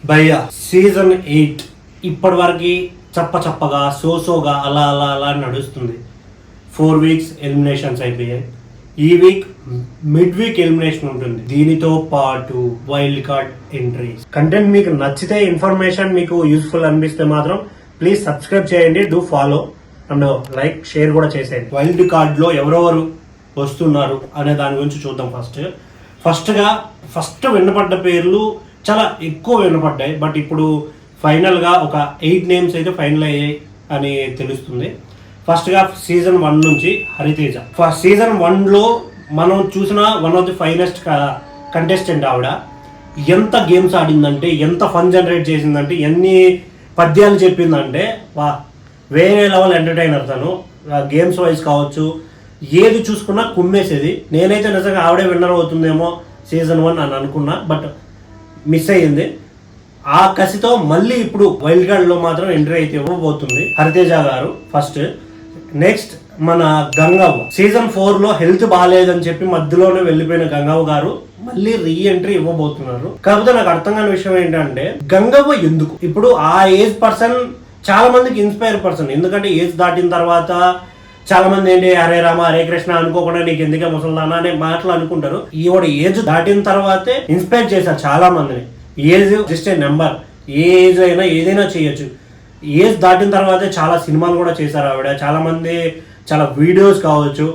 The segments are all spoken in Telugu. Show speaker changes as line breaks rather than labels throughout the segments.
భయ్య సీజన్ 8 ఇప్పటి వరకు చప్పగా సోగా అలా అలా అలా నడుస్తుంది. 4 వీక్స్ ఎలిమినేషన్స్ అయిపోయాయి. ఈ వీక్ మిడ్ వీక్ ఎలిమినేషన్ ఉంటుంది. దీనితో పాటు వైల్డ్ కార్డ్ ఎంట్రీస్. కంటెంట్ మీకు నచ్చితే, ఇన్ఫర్మేషన్ మీకు యూస్ఫుల్ అనిపిస్తే మాత్రం ప్లీజ్ సబ్స్క్రైబ్ చేయండి, do follow and like, share కూడా చేసేయండి. వైల్డ్ కార్డ్ లో ఎవరెవరు వస్తున్నారు అనే దాని గురించి చూద్దాం. ఫస్ట్ వినపడ్డ పేర్లు చాలా ఎక్కువ వినపడ్డాయి. బట్ ఇప్పుడు ఫైనల్గా ఒక 8 నేమ్స్ అయితే ఫైనల్ అయ్యాయి అని తెలుస్తుంది. ఫస్ట్గా సీజన్ 1 నుంచి హరితేజ. సీజన్ 1లో మనం చూసిన one of the finest contestant ఆవిడ. ఎంత గేమ్స్ ఆడిందంటే, ఎంత ఫన్ జనరేట్ చేసిందంటే, ఎన్ని పద్యాలు చెప్పిందంటే వేరే లెవెల్ ఎంటర్టైనర్ తను. గేమ్స్ వైజ్ కావచ్చు, ఏది చూసుకున్నా కుమ్మేసేది. నేనైతే నిజంగా ఆవిడే విన్నర్ అవుతుందేమో సీజన్ 1 అని అనుకున్నా, బట్ మిస్ అయ్యింది. ఆ కసితో మళ్ళీ ఇప్పుడు వైల్డ్ కార్డ్ లో మాత్రం ఎంట్రీ అయితే ఇవ్వబోతుంది హరితేజ గారు ఫస్ట్. నెక్స్ట్ మన గంగవ్వ. సీజన్ 4 లో హెల్త్ బాగాలేదని చెప్పి మధ్యలోనే వెళ్ళిపోయిన గంగవ్వ గారు మళ్ళీ రీ ఎంట్రీ ఇవ్వబోతున్నారు. కాకపోతే నాకు అర్థం కాని విషయం ఏంటంటే, గంగవ్వ ఎందుకు ఇప్పుడు ఆ ఏజ్ పర్సన్ చాలా మందికి ఇన్స్పైర్ పర్సన్. ఎందుకంటే ఏజ్ దాటిన తర్వాత చాలా మంది ఏంటి, హరే రామ హరే కృష్ణ అనుకోకుండా నీకు ఎందుకే ముసల్దానా అనే మాటలు అనుకుంటారు. ఈవిడ ఏజ్ దాటిన తర్వాతే ఇన్స్పైర్ చేశారు చాలా మందిని. Age just a number, A age అయినా ఏదైనా చేయొచ్చు. ఏజ్ దాటిన తర్వాతే చాలా సినిమాలు కూడా చేశారు ఆవిడ. చాలా మంది చాలా వీడియోస్ కావచ్చు.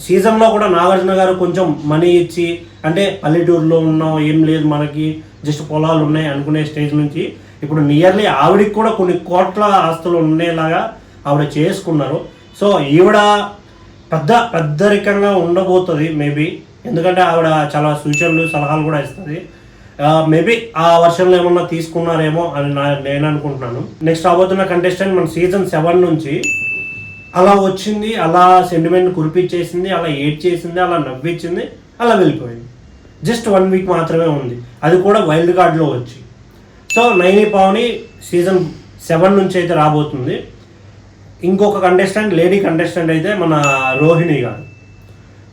సీజన్లో కూడా నాగార్జున గారు కొంచెం మనీ ఇచ్చి, అంటే పల్లెటూరులో ఉన్నాం, ఏం లేదు మనకి, జస్ట్ పొలాలు ఉన్నాయి అనుకునే స్టేజ్ నుంచి ఇప్పుడు నియర్లీ ఆవిడికి కూడా కొన్ని కోట్ల ఆస్తులు ఉండేలాగా ఆవిడ చేసుకున్నారు. సో ఈవిడ పెద్దరికంగా ఉండబోతుంది మేబీ. ఎందుకంటే ఆవిడ చాలా సూచనలు సలహాలు కూడా ఇస్తుంది. మేబీ ఆ వర్షన్లో ఏమన్నా తీసుకున్నారేమో అని నేను అనుకుంటున్నాను. నెక్స్ట్ రాబోతున్న కంటెస్టెంట్ మన సీజన్ 7 నుంచి అలా వచ్చింది, అలా సెంటిమెంట్ కురిపించేసింది, అలా ఏడ్ చేసింది, అలా నవ్వించింది, అలా వెళ్ళిపోయింది. జస్ట్ 1 వీక్ మాత్రమే ఉంది, అది కూడా వైల్డ్ కార్డ్లో వచ్చి. సో నైని పావని సీజన్ 7 నుంచి అయితే రాబోతుంది. ఇంకొక కంటెస్టెంట్, లేడీ కంటెస్టెంట్ అయితే మన రోహిణి గారు.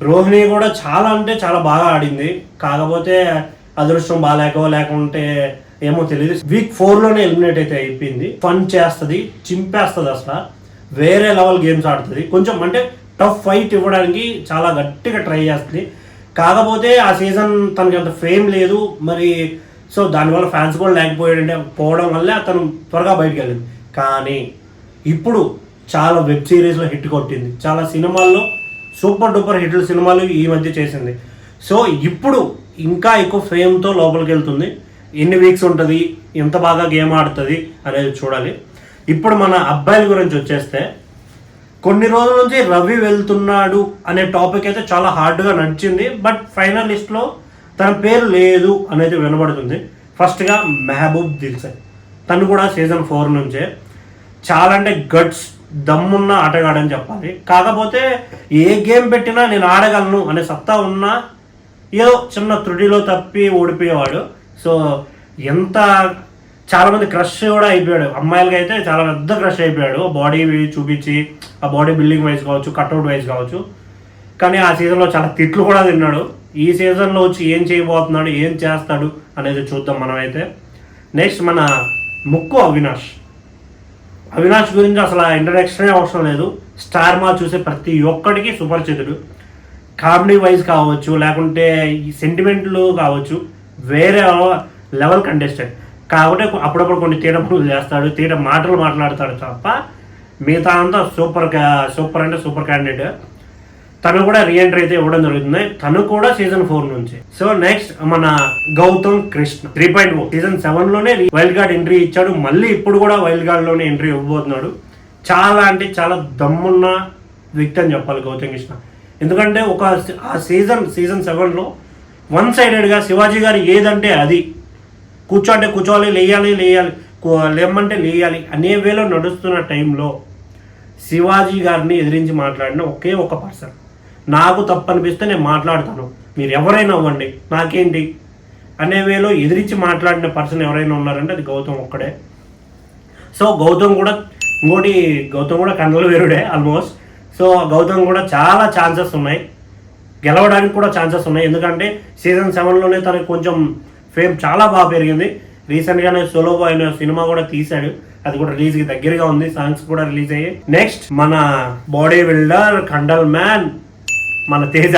రోహిణి కూడా చాలా అంటే చాలా బాగా ఆడింది. కాకపోతే అదృష్టం బాగాలేకో లేకుంటే ఏమో తెలియదు, వీక్ 4లోనే ఎలిమినేట్ అయితే అయిపోయింది. ఫన్ చేస్తుంది, చింపేస్తుంది, అసలు వేరే లెవెల్ గేమ్స్ ఆడుతుంది. కొంచెం అంటే టఫ్ ఫైట్ ఇవ్వడానికి చాలా గట్టిగా ట్రై చేస్తుంది. కాకపోతే ఆ సీజన్ తనకి అంత ఫేమ్ లేదు మరి. సో దానివల్ల ఫ్యాన్స్ కూడా లేకపోయాడంటే పోవడం వల్లే అతను త్వరగా బయటకు వెళ్ళింది. కానీ ఇప్పుడు చాలా వెబ్ సిరీస్లో హిట్ కొట్టింది, చాలా సినిమాల్లో సూపర్ డూపర్ హిట్లు సినిమాలు ఈ మధ్య చేసింది. సో ఇప్పుడు ఇంకా ఎక్కువ ఫేమ్తో లోపలికి వెళ్తుంది. ఎన్ని వీక్స్ ఉంటుంది, ఎంత బాగా గేమ్ ఆడుతుంది అనేది చూడాలి. ఇప్పుడు మన అబ్బాయిల గురించి వచ్చేస్తే, కొన్ని రోజుల నుంచి రవి వెళ్తున్నాడు అనే టాపిక్ అయితే చాలా హార్డ్గా నడిచింది. బట్ ఫైనల్ లిస్ట్లో తన పేరు లేదు అనేది వినబడుతుంది. ఫస్ట్గా మెహబూబ్ దిల్సన్, తను కూడా సీజన్ 4 నుంచే. చాలా అంటే గట్స్, దమ్మున్న ఆటగాడని చెప్పాలి. కాకపోతే ఏ గేమ్ పెట్టినా నేను ఆడగలను అనే సత్తా ఉన్నా ఏదో చిన్న త్రుటిలో తప్పి ఓడిపోయేవాడు. సో ఎంత చాలామంది క్రష్ కూడా అయిపోయాడు. అమ్మాయిలకి అయితే చాలా పెద్ద క్రష్ అయిపోయాడు, బాడీ చూపించి, ఆ బాడీ బిల్డింగ్ వైజ్ కావచ్చు, కట్అవుట్ వైజ్ కావచ్చు. కానీ ఆ సీజన్లో చాలా తిట్లు కూడా తిన్నాడు. ఈ సీజన్లో వచ్చి ఏం చేయబోతున్నాడు, ఏం చేస్తాడు అనేది చూద్దాం మనమైతే. నెక్స్ట్ మన ముక్కు అవినాష్ గురించి అసలు ఇంట్రడక్షనే అవసరం లేదు. స్టార్ మా చూసే ప్రతి ఒక్కడికి సుపరిచితుడు. కామెడీ వైజ్ కావచ్చు, లేకుంటే ఈ సెంటిమెంట్లు కావచ్చు, వేరే లెవెల్ కంటెస్టెంట్. కాబట్టి అప్పుడప్పుడు కొన్ని తీట పనులు చేస్తాడు, తీట మాటలు మాట్లాడతాడు తప్ప మిగతా అంతా సూపర్ అంటే సూపర్ క్యాండిడేట్. తను కూడా రీఎంట్రీ అయితే ఇవ్వడం జరుగుతుంది, తను కూడా సీజన్ 4 నుంచి. సో నెక్స్ట్ మన గౌతమ్ కృష్ణ 3.0 సీజన్ 7లోనే వైల్డ్ కార్డ్ ఎంట్రీ ఇచ్చాడు. మళ్ళీ ఇప్పుడు కూడా వైల్డ్ కార్డ్ లోనే ఎంట్రీ ఇవ్వబోతున్నాడు. చాలా అంటే చాలా దమ్మున్న వ్యక్తి అని చెప్పాలి గౌతమ్ కృష్ణ. ఎందుకంటే ఆ సీజన్ 7లో 1 సైడెడ్గా శివాజీ గారు ఏదంటే అది, కూర్చోంటే కూర్చోవాలి, లేయాలి లేమంటే లేయాలి అనే వేలో నడుస్తున్న టైంలో శివాజీ గారిని ఎదిరించి మాట్లాడిన ఒకే ఒక పర్సన్, నాకు తప్పు అనిపిస్తే నేను మాట్లాడతాను, మీరు ఎవరైనా అవ్వండి నాకేంటి అనే వేలో ఎదిరించి మాట్లాడిన పర్సన్ ఎవరైనా ఉన్నారంటే అది గౌతమ్ ఒక్కడే. సో గౌతమ్ కూడా కన్నల వీరుడే ఆల్మోస్ట్. సో గౌతమ్ కూడా చాలా ఛాన్సెస్ ఉన్నాయి, గెలవడానికి కూడా ఛాన్సెస్ ఉన్నాయి. ఎందుకంటే సీజన్ 7లోనే తనకు కొంచెం ఫేమ్ చాలా బాగా పెరిగింది. రీసెంట్ గానే సోలో బాయ్ అనే సినిమా కూడా తీశాడు, అది కూడా రిలీజ్ కి దగ్గరగా ఉంది, సాంగ్స్ కూడా రిలీజ్ అయ్యాయి. నెక్స్ట్ మన బాడీ బిల్డర్ కండల్ మ్యాన్ మన తేజ,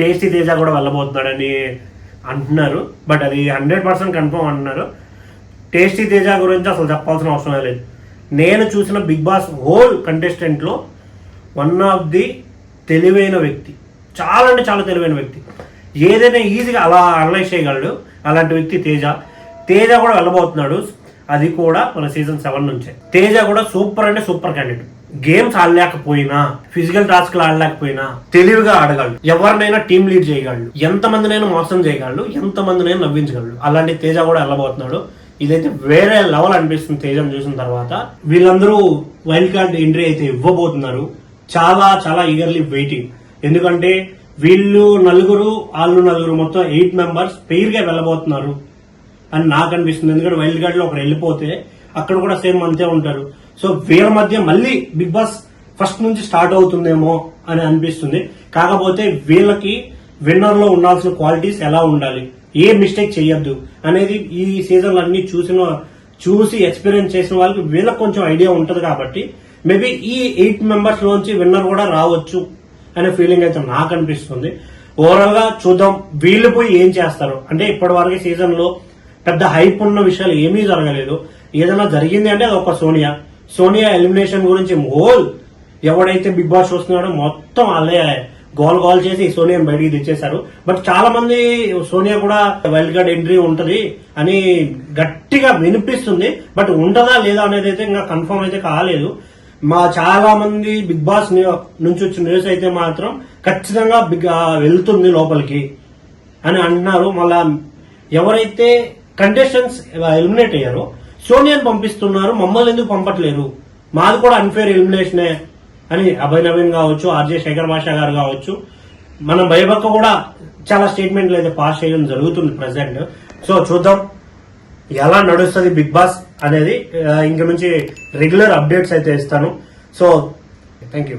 టేస్టీ తేజ కూడా వెళ్ళబోతున్నాడని అంటున్నారు, బట్ అది 100% కన్ఫర్మ్ అంటున్నారు. టేస్టీ తేజ గురించి అసలు చెప్పాల్సిన అవసరం లేదు. నేను చూసిన బిగ్ బాస్ హోల్ కంటెస్టెంట్లో వన్ ఆఫ్ ది తెలివైన వ్యక్తి, చాలా అంటే చాలా తెలివైన వ్యక్తి, ఏదైనా ఈజీగా అలా అనలైజ్ చేయగలడు, అలాంటి వ్యక్తి తేజ. తేజ కూడా వెళ్ళబోతున్నాడు, అది కూడా మన సీజన్ 7 నుంచే. తేజ కూడా సూపర్ అంటే సూపర్ క్యాండిడేట్. గేమ్స్ ఆడలేకపోయినా, ఫిజికల్ టాస్క్లు ఆడలేకపోయినా తెలివిగా ఆడగలడు, ఎవరినైనా టీం లీడ్ చేయగలడు, ఎంతమందినైనా మోసం చేయగలడు, ఎంతమందినైనా నవ్వించగలడు. అలాంటి తేజ కూడా వెళ్ళబోతున్నాడు. ఇదైతే వేరే లెవెల్ అనిపిస్తుంది తేజను చూసిన తర్వాత. వీళ్ళందరూ వైల్డ్ కార్డ్ ఎంట్రీ అయితే ఇవ్వబోతున్నారు, చాలా చాలా ఈగర్లీ వెయిటింగ్. ఎందుకంటే వీళ్ళు నలుగురు, వాళ్ళు నలుగురు, మొత్తం 8 మెంబర్స్ పెయిర్ గా వెళ్ళబోతున్నారు అని నాకు అనిపిస్తుంది. ఎందుకంటే వైల్డ్ కార్డ్ లో ఒకరు వెళ్ళిపోతే అక్కడ కూడా సేమ్ అంతే ఉంటారు. సో వీళ్ళ మధ్య మళ్ళీ బిగ్ బాస్ ఫస్ట్ నుంచి స్టార్ట్ అవుతుందేమో అని అనిపిస్తుంది. కాకపోతే వీళ్ళకి విన్నర్ లో ఉండాల్సిన క్వాలిటీస్ ఎలా ఉండాలి, ఏ మిస్టేక్ చేయొద్దు అనేది ఈ సీజన్ అన్ని చూసి ఎక్స్పీరియన్స్ చేసిన వాళ్ళకి వీళ్ళకి కొంచెం ఐడియా ఉంటది. కాబట్టి మేబీ ఈ 8 మెంబర్స్ లోంచి విన్నర్ కూడా రావచ్చు అనే ఫీలింగ్ అయితే నాకు అనిపిస్తుంది. ఓవరాల్ గా చూద్దాం వీళ్ళు పోయి ఏం చేస్తారు. అంటే ఇప్పటి వరకు సీజన్ లో పెద్ద హైప్ ఉన్న విషయాలు ఏమీ జరగలేదు. ఏదైనా జరిగింది అంటే అది ఒక సోనియా ఎలిమినేషన్ గురించి హోల్ ఎవడైతే బిగ్ బాస్ చూస్తున్నాడో మొత్తం వాళ్ళే గోల్ చేసి సోనియాని బయటికి తెచ్చేశారు. బట్ చాలా మంది సోనియా కూడా వైల్డ్ కార్డ్ ఎంట్రీ ఉంటది అని గట్టిగా వినిపిస్తుంది. బట్ ఉంటదా లేదా అనేది అయితే ఇంకా కన్ఫర్మ్ అయితే కాలేదు. మా చాలా మంది బిగ్ బాస్ నుంచి వచ్చిన న్యూస్ అయితే మాత్రం ఖచ్చితంగా వెళ్తుంది లోపలికి అని అంటున్నారు. మళ్ళా ఎవరైతే కంటెస్టెంట్స్ ఎలిమినేట్ అయ్యారో సోనియాని పంపిస్తున్నారు, మమ్మల్ని ఎందుకు పంపట్లేదు, మాది కూడా అన్ఫేర్ ఎలిమినేషనే అని అభయ్ నవీన్ కావచ్చు, ఆర్జే శేఖర్ భాషా గారు కావచ్చు, మన భయభక్క కూడా చాలా స్టేట్మెంట్లు అయితే పాస్ చేయడం జరుగుతుంది ప్రెసెంట్. సో చూద్దాం ఎలా నడుస్తుంది బిగ్ బాస్ అనేది. ఇంక నుంచి రెగ్యులర్ అప్డేట్స్ అయితే ఇస్తాను. So thank you.